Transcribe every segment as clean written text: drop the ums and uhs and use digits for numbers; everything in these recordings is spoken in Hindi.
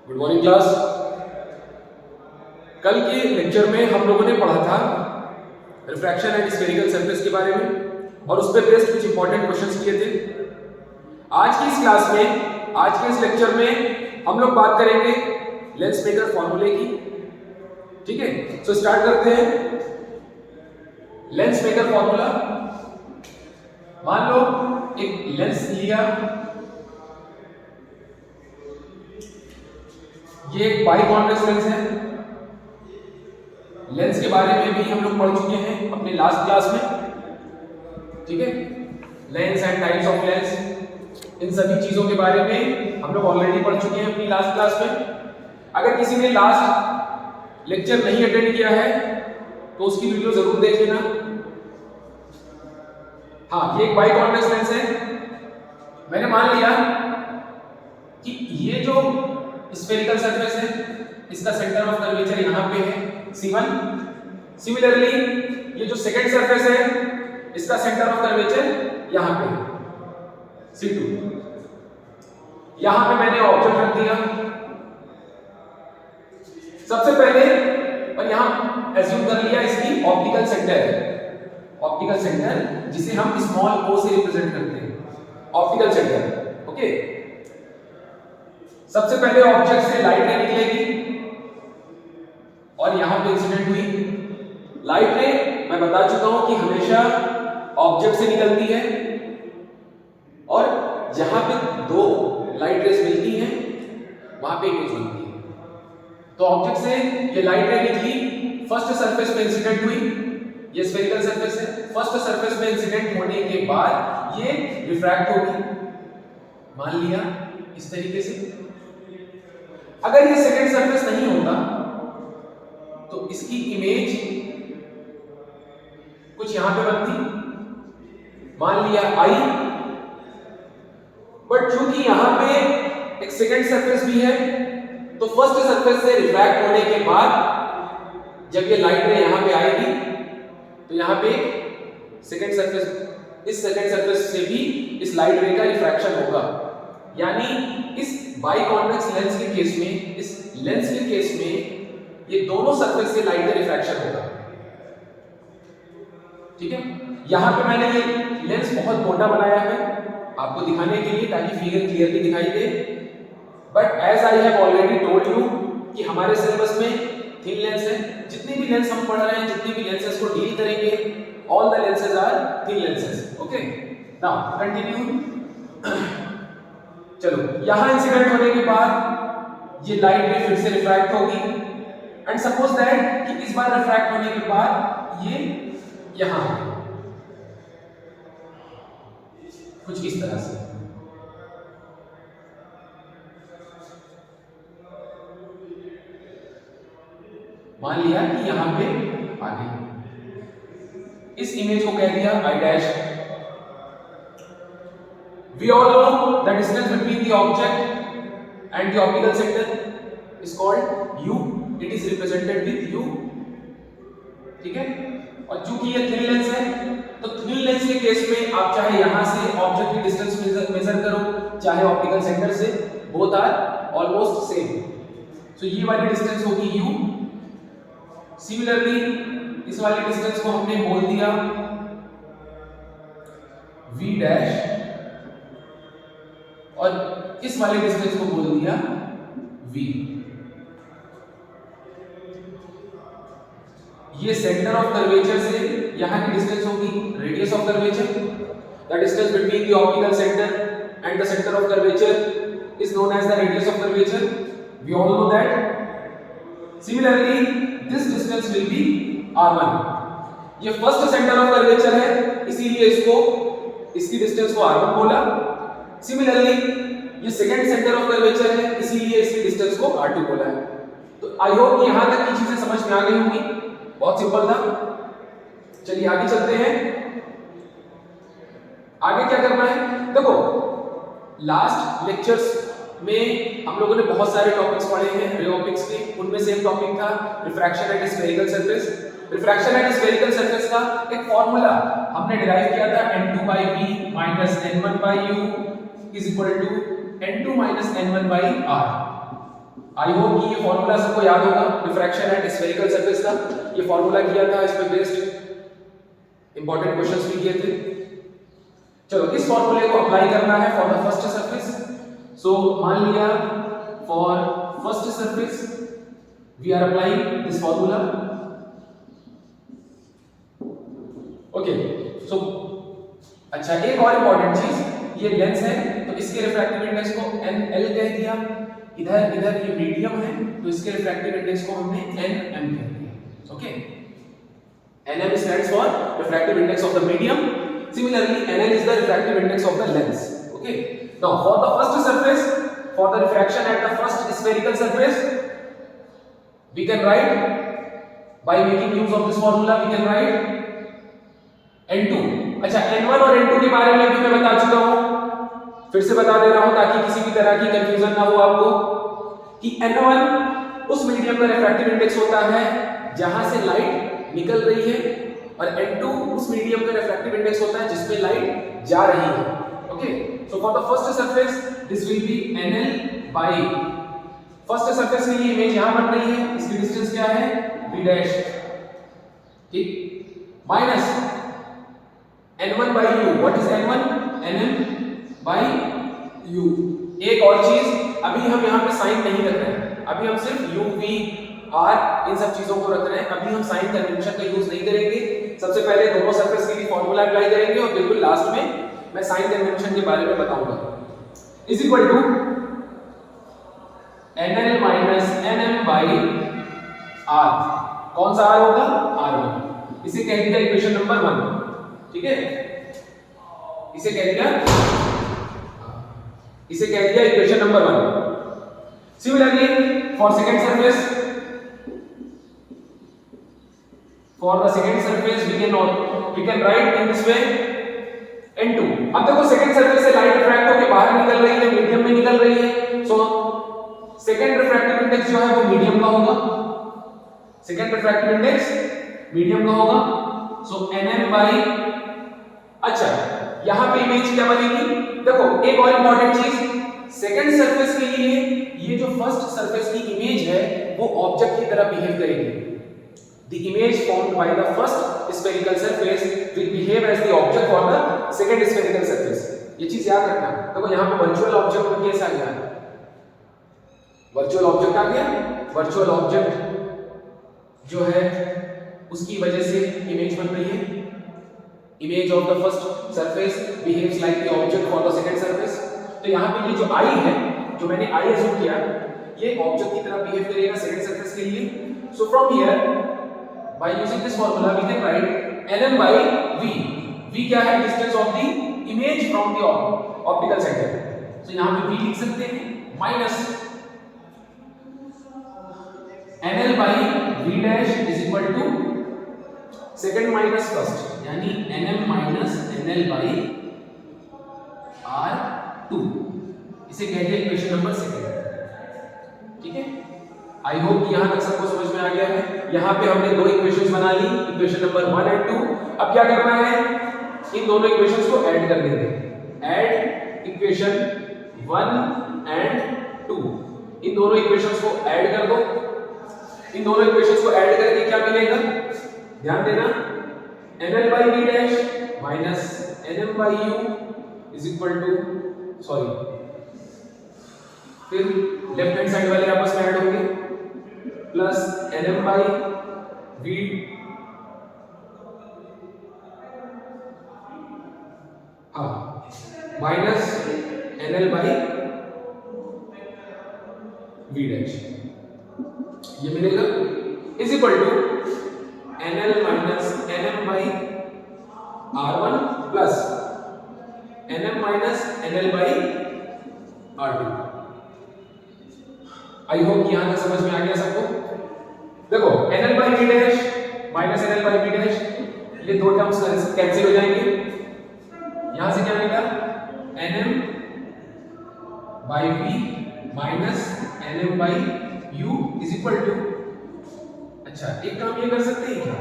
Good morning class. कल के लेक्चर में हम लोगों ने पढ़ा था रिफ्रैक्शन एंड स्फेरिकल सरफेस के बारे में और उस पर बेस्ड कुछ इंपॉर्टेंट क्वेश्चंस किए थे। आज की इस क्लास में, आज के इस लेक्चर में हम लोग बात करेंगे लेंस मेकर फॉर्मूले की। ठीक है, सो स्टार्ट करते हैं। लेंस मेकर फॉर्मूला, मान लो एक लेंस लिया, ये एक बाई कॉन्वेक्स लेंस है। लेंस के बारे में भी हम लोग पढ़ चुके हैं अपने लास्ट क्लास में। ठीक है, lens and types of lens, इन सभी चीजों के बारे में हम लोग ऑलरेडी पढ़ चुके हैं अपनी लास्ट क्लास में। अगर किसी ने लास्ट लेक्चर नहीं अटेंड किया है तो उसकी वीडियो जरूर देख लेना। हाँ, ये एक बाई कॉन्वेक्स लेंस है। मैंने मान लिया कि ये जो स्फेरिकल सरफेस है, इसका सेंटर ऑफ कर्वेचर यहां पे है C1। सिमिलरली ये जो सेकंड सरफेस है, इसका सेंटर ऑफ कर्वेचर यहां पे है C2। यहां पे मैंने ऑब्जेक्ट रख दिया। सबसे पहले और यहां एज्यूम कर लिया इसकी ऑप्टिकल सेंटर है, ऑप्टिकल सेंटर जिसे हम स्मॉल o से रिप्रेजेंट करते हैं, ऑप्टिकल सेंटर। ओके, सबसे पहले ऑब्जेक्ट से लाइट रे निकलेगी और यहां पे इंसिडेंट हुई। लाइट रे मैं बता चुका हूं कि हमेशा ऑब्जेक्ट से निकलती है और जहां पे दो लाइट रेस मिलती हैं वहां पे इमेज बनती है। तो ऑब्जेक्ट से ये लाइट रे निकली, फर्स्ट सरफेस पे इंसिडेंट हुई, ये स्फेरिकल सरफेस है। फर्स्ट सरफेस पे इंसिडेंट होने के बाद ये रिफ्रैक्ट होगी, मान लिया इस तरीके से। अगर ये सेकंड सरफेस नहीं होता तो इसकी इमेज कुछ यहां पे बनती, मान लिया I। बट चूंकि यहां पे एक सेकंड सरफेस भी है तो फर्स्ट सरफेस से रिफ्रैक्ट होने के बाद जब ये लाइट रे यहां पे आएगी तो यहां पे सेकंड सरफेस, इस सेकंड सरफेस से भी इस लाइट रे का रिफ्रैक्शन होगा। यानी इस बाई कॉन्वेक्स लेंस के केस में, इस लेंस के केस में ये दोनों सरफेस से लाइट का रिफ्रैक्शन होगा। ठीक है, यहां पे मैंने ये लेंस बहुत मोटा बनाया है आपको दिखाने के लिए ताकि फिगर क्लियरली दिखाई दे। But as I have already told you कि हमारे सिलेबस में थिन लेंस है। जितनी भी लेंस हम पढ़ रहे हैं, जितनी भी लेंसेस को डील करेंगे, all the lenses are thin lenses. Okay, now continue. चलो, यहां इंसिडेंट होने के बाद ये लाइट रे फिर से रिफ्रैक्ट होगी एंड सपोज दैट कि इस बार रिफ्रैक्ट होने के बाद ये यहां है, कुछ इस तरह से। मान लिया कि यहां पे आ गई, इस इमेज को कह दिया I dash. We all know the distance between the object and the optical center is called U. It is represented with U. ठीक है, और चूंकि ये थिन लेंस है तो थिन लेंस के केस में आप चाहे यहां से ऑब्जेक्ट की डिस्टेंस मेजर करो, चाहे ऑप्टिकल सेंटर से, बोथ आर ऑलमोस्ट सेम। सो ये वाली डिस्टेंस होगी U। सिमिलरली इस वाली डिस्टेंस को हमने बोल दिया V डैश और इस वाले डिस्टेंस को बोल दिया V। ये सेंटर ऑफ कर्वेचर से यहां की डिस्टेंस होगी radius of curvature. The distance between the optical centre and the centre of curvature is known as the radius of curvature. We all know that. Similarly this distance will be R1। ये फर्स्ट सेंटर ऑफ कर्वेचर है, इसीलिए इसकी डिस्टेंस को R1 बोला। सिमिलरली ये सेकंड सेंटर ऑफ कर्वेचर है, इसीलिए इसकी डिस्टेंस को R2 बोला है। तो आई होप यहां तक की चीजें समझ में आ गई होंगी, बहुत सिंपल था। चलिए आगे चलते हैं। आगे क्या करना है, देखो लास्ट लेक्चर्स में हम लोगों ने बहुत सारे टॉपिक्स पढ़े हैं रे ऑप्टिक्स के। उनमें से एक टॉपिक था refraction and spherical surface. Refraction and spherical surface का एक फॉर्मूला हमने डिराइव किया था, n2/v - n1/u is equal to n2 - n1/r। I hope कि ये फॉर्मूला सबको याद होगा डिफ्रैक्शन एट स्फेरिकल सरफेस का। ये फॉर्मूला किया था, इस पे बेस्ड इंपॉर्टेंट क्वेश्चंस भी किए थे। चलो इस फॉर्मूले को अप्लाई करना है for the first surface. So मान लिया for first surface we are applying this formula. Okay so अच्छा, एक और इंपॉर्टेंट चीज, ये लेंस है तो इसके रिफ्रैक्टिव इंडेक्स को NL कह दिया। इधर ये मीडियम है तो इसके रिफ्रैक्टिव इंडेक्स को हमने NM कह दिया। Okay, NM stands for refractive index of the medium. Similarly, NL is the refractive index of the lens. Okay. Now, for the first surface, for the refraction at the first spherical surface, we can write by making use of this formula. We can write N2. अच्छा, N1 और N2 के बारे में भी मैं बता चुका हूं, फिर से बता दे रहा हूं ताकि किसी भी तरह की कंफ्यूजन ना हो आपको, कि N1 उस मीडियम का रिफ्रैक्टिव इंडेक्स होता है जहां से लाइट निकल रही है, और N2 उस मीडियम का रिफ्रैक्टिव इंडेक्स होता है जिसमें लाइट जा रही है। Okay, so for the first surface this will be NL by, first surface के लिए इमेज यहां बन रही है, इसकी डिस्टेंस क्या है b डैश, ठीक, minus N1 by U। What is N1? NM by U। एक और चीज, अभी हम यहां पे साइन नहीं रख रहे हैं, अभी हम सिर्फ U V R इन सब चीजों को रख रहे हैं, अभी हम साइन कन्वेंशन का यूज नहीं करेंगे। सबसे पहले दोनों सरफेस के लिए फॉर्मूला अप्लाई करेंगे और बिल्कुल लास्ट में मैं साइन कन्वेंशन के बारे में बताऊंगा। Is equal to NL minus NM by R। कौन सा R होगा? R1। इसे कह दिया इक्वेशन नंबर 1। ठीक है, इसे कह दिया equation number 1। Similarly for second surface, for the second surface we can write in this way N2। अब देखो सेकंड सरफेस से लाइट रिफ्रैक्ट होकर बाहर निकल रही है, मीडियम में निकल रही है, सो सेकंड रिफ्रैक्टिव इंडेक्स जो है वो मीडियम का होगा, सेकंड रिफ्रैक्टिव इंडेक्स मीडियम का होगा, सो NM बाय, अच्छा यहां पे इमेज क्या बनेगी? देखो एक और इंपॉर्टेंट चीज, सेकंड सरफेस के लिए ये जो फर्स्ट सरफेस की इमेज है वो ऑब्जेक्ट की तरह बिहेव करेगी। The image formed by the first spherical surface will behave as the object for the second spherical surface। ये चीज याद रखना। देखो यहाँ पे वर्चुअल ऑब्जेक्ट में कैसा आ गया? वर्चुअल ऑब्जेक्ट आ गया। वर्चुअल ऑब्जेक्ट जो है उसकी वजह से इमेज बन रही है। Image of the first surface behaves like the object for the second surface। तो यहाँ पे ये जो I है, जो मैंने I अज्यूम किया, ये ऑब्जेक्ट की तरह बिहेव करेगा सेकंड सरफेस के लिए। So from here by using this formula we can write NM by V। V क्या है? Distance of the image from the optical center। So यहाँ पे V लिख सकते हैं minus NL by V dash is equal to second minus first, यानी NM minus NL by R2। इसे कहते हैं इक्वेशन नंबर 2। ठीक है, आई होप कि यहां तक सबको समझ में आ गया है। यहां पे हमने दो इक्वेशंस बना ली, इक्वेशन नंबर 1 और 2। अब क्या करना है? इन दोनों इक्वेशंस को ऐड कर देंगे। ऐड इक्वेशन 1 एंड 2, इन दोनों इक्वेशंस को ऐड कर दो। इन दोनों इक्वेशंस को ऐड करके क्या मिलेगा? ध्यान देना, NL by V dash minus NM by U is equal to, sorry, फिर लेफ्ट हैंड साइड वाले आपस में ऐड होंगे, plus NM by V minus NL by V dash, ये मिलेगा is equal to NL minus NM by R1 प्लस NM minus NL by R2। I hope कि यहां तक समझ में आ गया सबको। देखो NL by V dash minus NL by V dash, ये दो टर्म्स कैंसिल हो जाएंगे। यहां से क्या मिलेगा? NM by V minus NM by U is equal to, अच्छा एक काम ये कर सकते हैं क्या?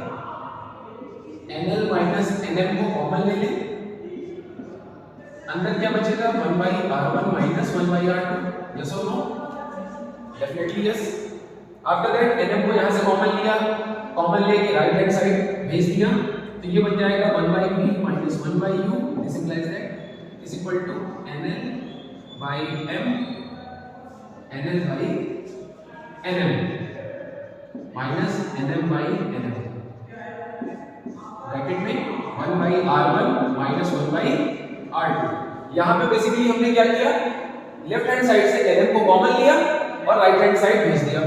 NL माइनस NM को कॉमन ले लें, अंदर क्या बचेगा? 1 by R1 minus 1 by R2। Yes और no? Definitely yes. After that nm को यहाँ से कॉमन लिया, कॉमन लेके राइट हैंड साइड भेज दिया, तो ये बन जाएगा 1/v minus 1/u, this implies that is equal to nl by m, nl by nm minus nm by nm, bracket में 1/r1 माइनस 1/r2। यहाँ पे बेसिकली हमने क्या किया, लेफ्ट हैंड साइड से nm को कॉमन लिया और राइट हैंड साइड भेज दिया।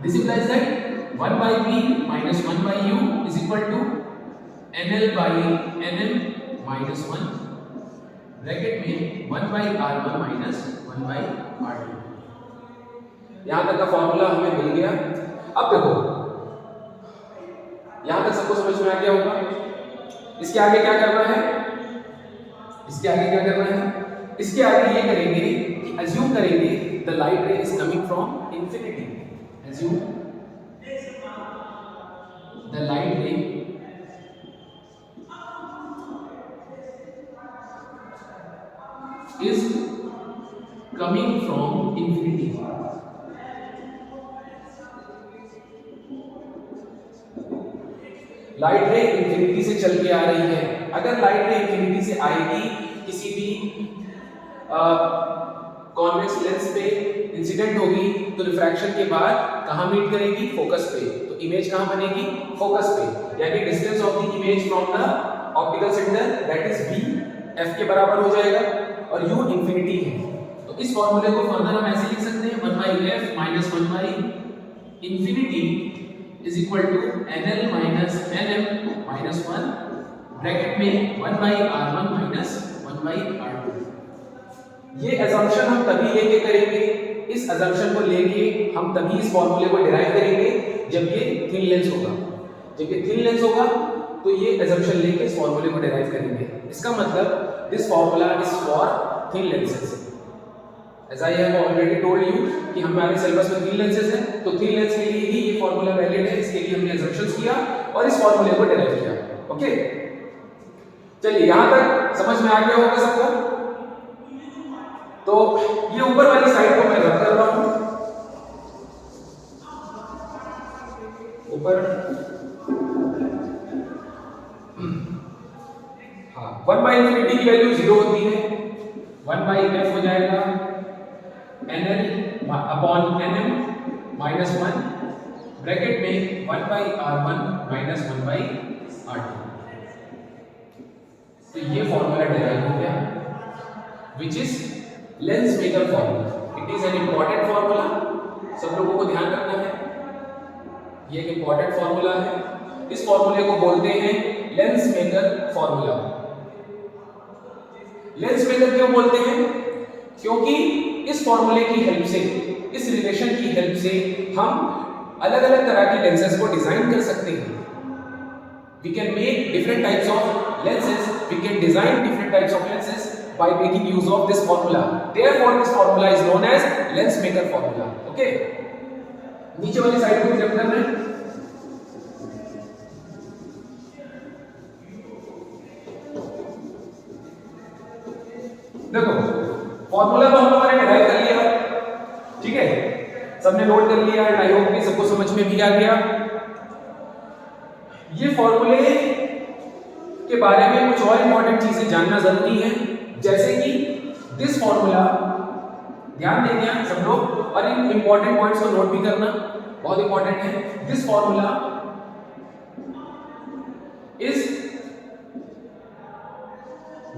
This implies that 1/v minus 1/u is equal to nl by nm minus 1, bracket में 1/r1 minus 1/r2। यहां तक का फॉर्मूला हमें मिल गया। अब देखो यहां तक सबको समझ में आ गया होगा। इसके आगे क्या करना है, इसके आगे क्या करना है, इसके आगे ये करेंगे कि अज्यूम करेंगे द लाइट रे is coming from infinity, assume the light रे is coming from infinity। Light रे इंफिनिटी से चल के आ रही है। अगर लाइट रे इंफिनिटी से आएगी, किसी भी कॉन्वेक्स लेंस पे इंसिडेंट होगी, तो रिफ्रैक्शन के बाद कहां मीट करेगी, फोकस पे। तो इमेज कहां बनेगी, फोकस पे, यानी distance of the image from the optical centre that is b f के बराबर हो जाएगा और u इंफिनिटी है। तो इस फार्मूले को फर्दर हम ऐसे लिख सकते हैं 1/f minus 1/infinity is equal to nl minus nm minus 1, bracket में 1/r1 minus 1/r2। ये assumption हम तभी लेके करेंगे, इस assumption को लेके हम तभी इस फार्मूले को डिराइव करेंगे जब ये थिन लेंस होगा। जब ये थिन लेंस होगा तो ये assumption लेके इस फार्मूले को डिराइव करेंगे। इसका मतलब this formula is for thin lenses. As I have already told you कि हमारे सिलेबस में थिन लेंसेज है, तो थिन लेंस के लिए ही ये फार्मूला वैलिड है। इसके लिए हमने assumptions किया और इस फार्मूले को डिराइव किया। ओके, चलिए यहां तक समझ में आ गया होगा सबको। तो ये ऊपर वाली साइड को मैं रद्द कर रहा हूं, ऊपर हाँ 1/infinity की वैल्यू 0 होती है, 1/f हो जाएगा nl upon nm minus 1, bracket में 1/r1 माइनस 1/r2। तो ये फॉर्मूला डिराइव हो गया which is lens maker formula. It is an important formula, सब लोगों को ध्यान रखना है, ये एक इंपॉर्टेंट फॉर्मूला है। इस फॉर्मूले को बोलते हैं lens maker formula. Lens maker क्यों बोलते हैं, क्योंकि इस फॉर्मूले की हेल्प से, इस रिलेशन की हेल्प से हम अलग अलग तरह की लेंसेज को डिजाइन कर सकते हैं। We can make different types of lenses, we can design different types of lenses by making use of this formula. Therefore this formula is known as lens maker formula. Okay, नीचे वाली साइड को रिजेक्ट करना है। देखो फॉर्मूला तो हम लोगों ने डिराइव कर लिया, ठीक है, सबने नोट कर लिया, आई होप कि सबको समझ में भी आ गया। ये फॉर्मूले के बारे में कुछ और इंपॉर्टेंट चीजें जानना जरूरी है, जैसे कि दिस फॉर्मूला, ध्यान देंगे सब लोग, और इन इंपॉर्टेंट पॉइंट्स को नोट भी करना बहुत इंपॉर्टेंट है। This formula is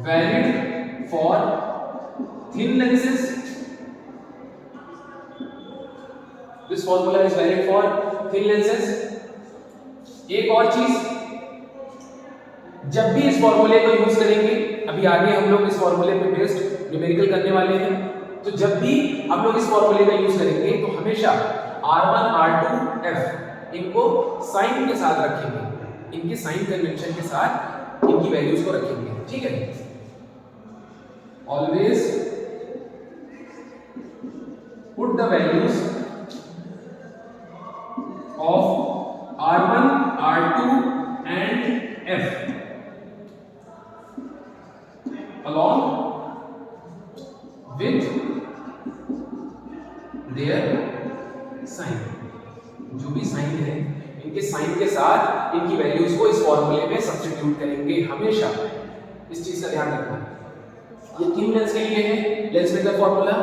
valid for thin lenses, this formula is valid for thin lenses. एक और चीज, जब भी इस फॉर्मूले को यूज करेंगे, अभी आगे हम लोग इस फॉर्मूले पे बेस्ड न्यूमेरिकल करने वाले हैं, तो जब भी हम लोग इस फॉर्मूले का यूज करेंगे तो हमेशा R1 R2 F इनको साइन के साथ रखेंगे, इनके साइन कन्वेंशन के साथ इनकी वैल्यूज को रखेंगे, ठीक है। Always put the values of R1, R2 and F along with their sign, जो भी साइन है इनके साइन के साथ इनकी वैल्यूज को इस फॉर्मूले में सब्स्टिट्यूट करेंगे हमेशा, इस चीज का ध्यान रखना। ये किन लेंस के लिए है? Lens maker formula,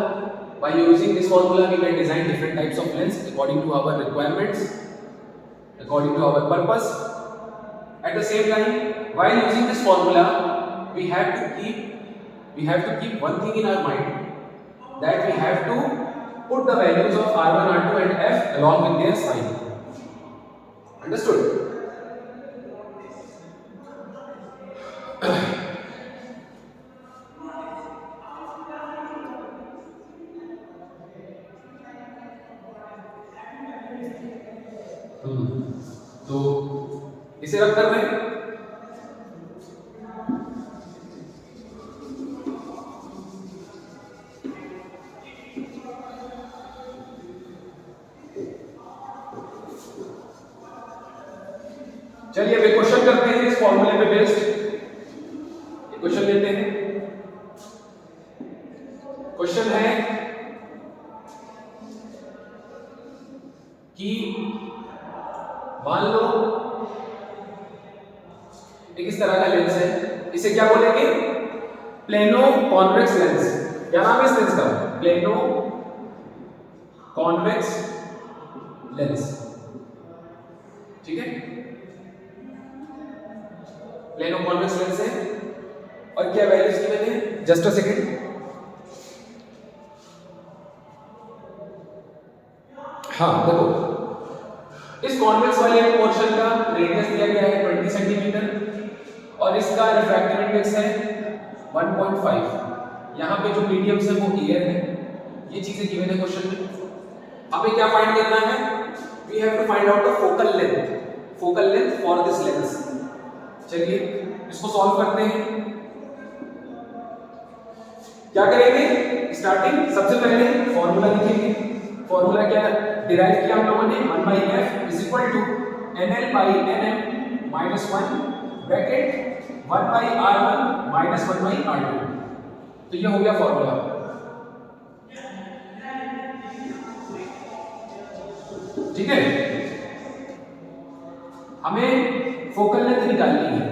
by using this formula we can design different types of lens according to our requirements, according to our purpose. At the same time, while using this formula, we have to keep one thing in our mind, that we have to put the values of R1, R2 and F along with their sign. Understood? तो इसे रब कर रहे हैं। चलिए अब क्वेश्चन करते हैं इस फॉर्मूले पे बेस्ड। क्वेश्चन लेते हैं। क्वेश्चन है कि मान लो एक इस तरह का लेंस है, इसे क्या बोलेंगे? Plano convex lens. क्या नाम है इस लेंस का? Plano convex lens. ठीक है, प्लेनो कॉन्वेक्स लेंस है। और क्या वैल्यूज की मैंने? Just a second. हाँ देखो, इस कॉन्वेक्स वाले पोर्शन का रेडियस दिया गया है 20 सेंटीमीटर और इसका रिफ्रैक्टिव इंडेक्स है 1.5। यहाँ पे जो मीडियम्स है वो एयर है। ये चीजें गिवन है क्वेश्चन में। हमें क्या फाइंड करना है? We have to find out the focal length for this lens. चलिए इसको सॉल्व करते हैं। क्या करेंगे? स्टार्टिंग सबसे पहले फॉर्मूला लिखेंगे। फॉर्मूला क्या डिराइव किया हम लोगों ने? 1/f is equal to nl/nm minus 1 bracket 1/r1 minus 1/r2। तो ये हो गया फॉर्मूला। ठीक है, हमें फोकल लेंथ निकालनी है,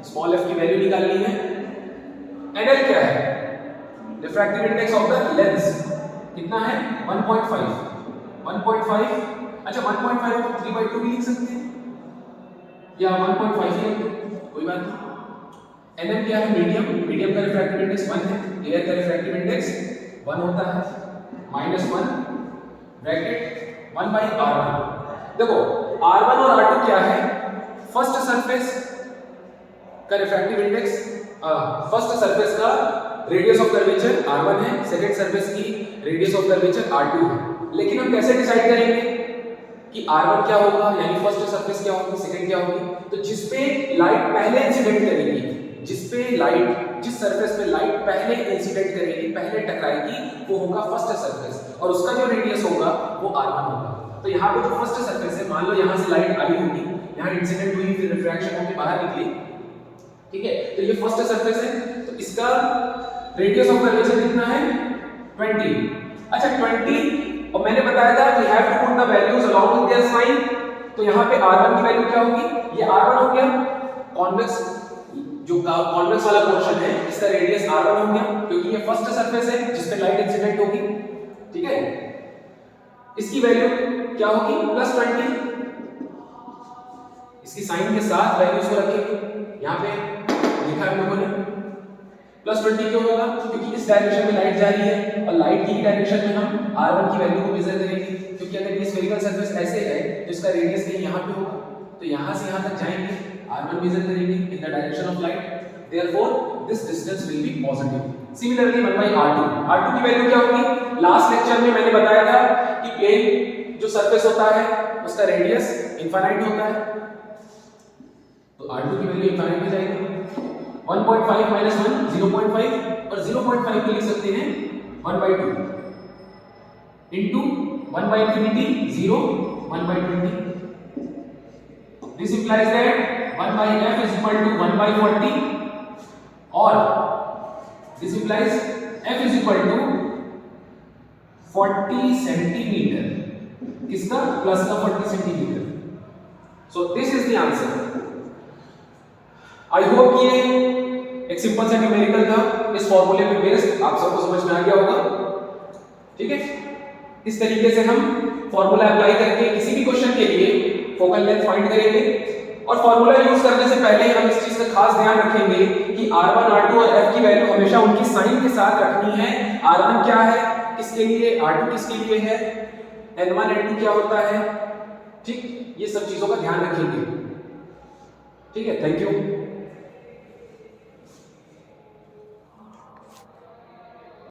स्मॉल f की वैल्यू निकालनी है। nl क्या है? Refractive index of the lens कितना है? 1.5। 1.5 अच्छा 1.5 को 3/2 भी लिख सकते हैं या 1.5 ही कोई बात नहीं। nm क्या है? मीडियम का रिफ्रैक्टिव इंडेक्स 1 है, एयर का रिफ्रैक्टिव इंडेक्स 1 होता है, माइनस 1 ब्रैकेट 1/r1। देखो r1 और r2 क्या है? फर्स्ट सरफेस का रिफ्रैक्टिव इंडेक्स, फर्स्ट सरफेस का रेडियस ऑफ कर्वेचर r1 है, सेकंड सरफेस की रेडियस ऑफ कर्वेचर r2 है। लेकिन हम कैसे डिसाइड करेंगे कि r1 क्या होगा, यानी फर्स्ट सरफेस क्या होगी, सेकंड क्या होगी? तो जिस पे लाइट पहले इंसिडेंट करेगी, जिस सरफेस पे लाइट पहले इंसिडेंट करेगी, पहले टकराएगी, वो होगा फर्स्ट सरफेस और उसका जो रेडियस होगा वो r1 होगा। तो यहाँ पे जो फर्स्ट सरफेस है, मान लो यहाँ से लाइट आई होगी, यहाँ इंसिडेंट हुई, फिर रिफ्रैक्शन होकर बाहर निकली, ठीक है, तो ये फर्स्ट सरफेस है, तो इसका रेडियस ऑफ कर्वेचर कितना है? 20। अच्छा 20, और मैंने बताया था we have to put the values along with their sign. तो यहाँ पे r1 की वैल्यू क्या होगी? ये r1 हो गया, कॉन्वेक्स जो कॉन्वेक्स वाला पोर्शन है इसका रेडियस r1 हो गया, क्योंकि ये फर्स्ट सरफेस है जिस पे लाइट इंसिडेंट होगी। ठीक है, इसकी वैल्यू क्या होगी? +20। इसकी साइन के साथ वैल्यूज को रखेंगे, यहाँ पे लिखा है हम लोगों ने। +20 क्यों होगा? क्योंकि इस डायरेक्शन में लाइट जा रही है और लाइट की डायरेक्शन में हम r1 की वैल्यू को मेजर करेंगे, क्योंकि अगर ये स्फेरिकल सरफेस ऐसे है तो इसका रेडियस कहीं यहाँ पे होगा, तो यहाँ से यहाँ तक जाएंगे, r1 मेजर करेंगे in the direction of light, therefore this distance will B positive. Similarly 1/r2 की वैल्यू क्या होगी? लास्ट लेक्चर में मैंने बताया था कि प्लेन जो सरफेस होता है उसका रेडियस इनफाइनाइट होता है, तो r2 की वैल्यू इनफाइनाइट हो जाएगी। 1.5 माइनस 1 0.5, और 0.5 को लिख सकते हैं 1/2 into 1/infinity 0 1/20। This implies that 1/f is equal to 1/40, or this implies f is equal to 40 centimetre, किसका? प्लस का 40 centimetre. So this is the answer. I hope ये एक सिंपल सा न्यूमेरिकल था, इस फॉर्मूले पे बेस्ड आप सबको समझ में आ गया होगा। ठीक है, इस तरीके से हम फॉर्मूला अप्लाई करके किसी भी क्वेश्चन के लिए फोकल लेंथ फाइंड करेंगे। और फॉर्मूला यूज करने से पहले हम इस चीज का खास ध्यान रखेंगे कि R1, R2 और F की वैल्यू हमेशा उनकी साइन के साथ रखनी है। R1 क्या है किसके लिए, R2 किसके लिए है, N1 N2 क्या होता है। ठीक, ये सब चीजों का ध्यान रखेंगे। ठीक है, थैंक यू।